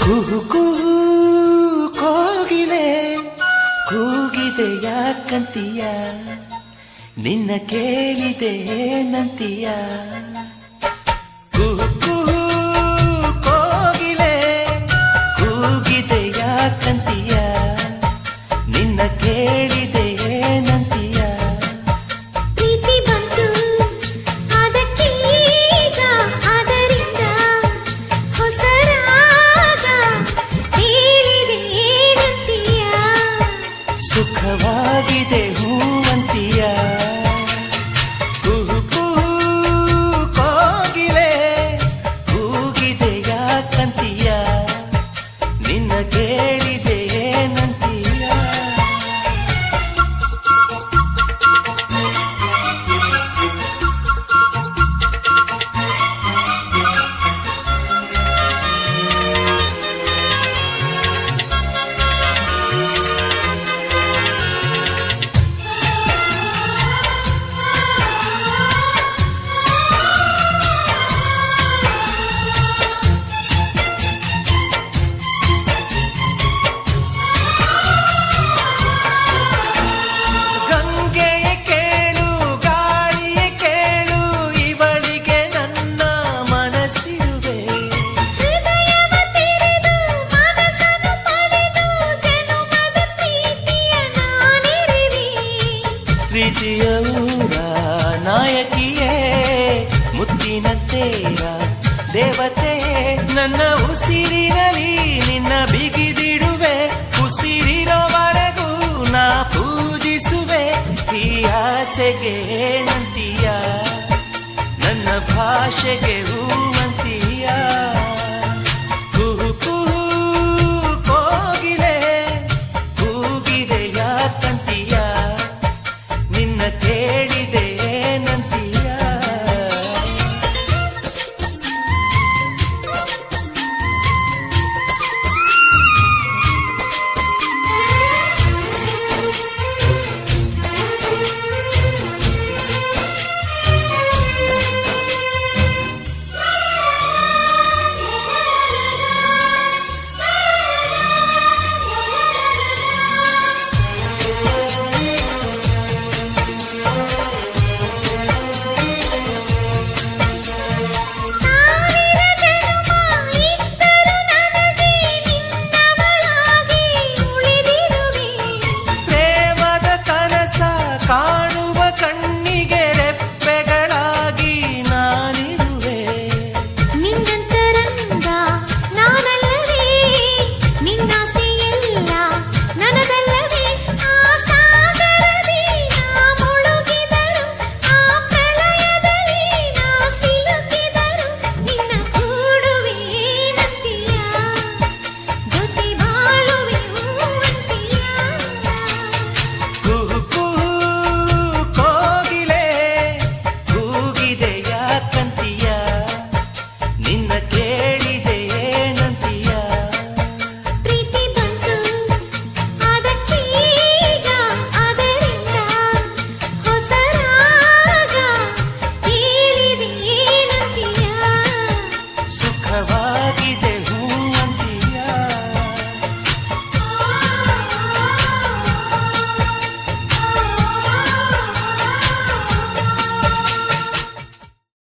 ಕುಹು ಕುಹು ಕೋಗಿಲೆ ಕೂಗಿದೆ ಯಾಕಂತೀಯ, ನಿನ್ನ ಕೇಳಿದೆ ಏನಂತೀಯ. ಕುಹು ಕುಹು ಕೋಗಿಲೆ ಕೂಗಿದೆ ಯಾಕಂತೀಯ, ನಿನ್ನ ಕೇಳಿದೆ ಏನಂತೀಯ. ಪ್ರೀತಿ ಬಂತು ಅದಕ್ಕೀಗ, ಅದರಿಂದ ಹೊಸ ರಾಗ ಹೇಳಿದೆ ಏನಂತೀಯ. ಸುಖವಾಗಿದೆ ಹೂವಂತೀಯ. ಕುಹು ಕುಹು ಕೋಗಿಲೆ ಕೂಗಿದೆ ಯಾಕಂತೀಯ, ನಿನ್ನ ಕೇಳಿದೆ ಏನಂತೀಯ. ಗಂಗೆಯ ಕೇಳು ಗಾಳಿಯ ಕೇಳು, ಇವಳಿಗೆ ನನ್ನ ಮನಸ್ಸಿರುವೆ. ಹೃದಯವ ತೆರೆದು ಮನಸ್ಸನ್ನು ಪಡೆದು ಜನುಮದ ಪ್ರೀತಿಯ ನಾನಿರುವೆ. ಪ್ರೀತಿಯ ಊರ ನಾಯಕಿಯೇ, ಮುತ್ತಿನ ತೇರ ದೇವತೆ, ನನ್ನ ಉಸಿರಿನಲ್ಲಿ ನಿನ್ನ ಬಿಗಿದಿಡುವೆ. ಉಸಿರಿರೋವರೆಗೂ ನಾ ಪೂಜಿಸುವೆ. ಈ ಆಸೆಗೆ ಏನಂತೀಯ, ನನ್ನ ಭಾಷೆಗೆ ಹೂ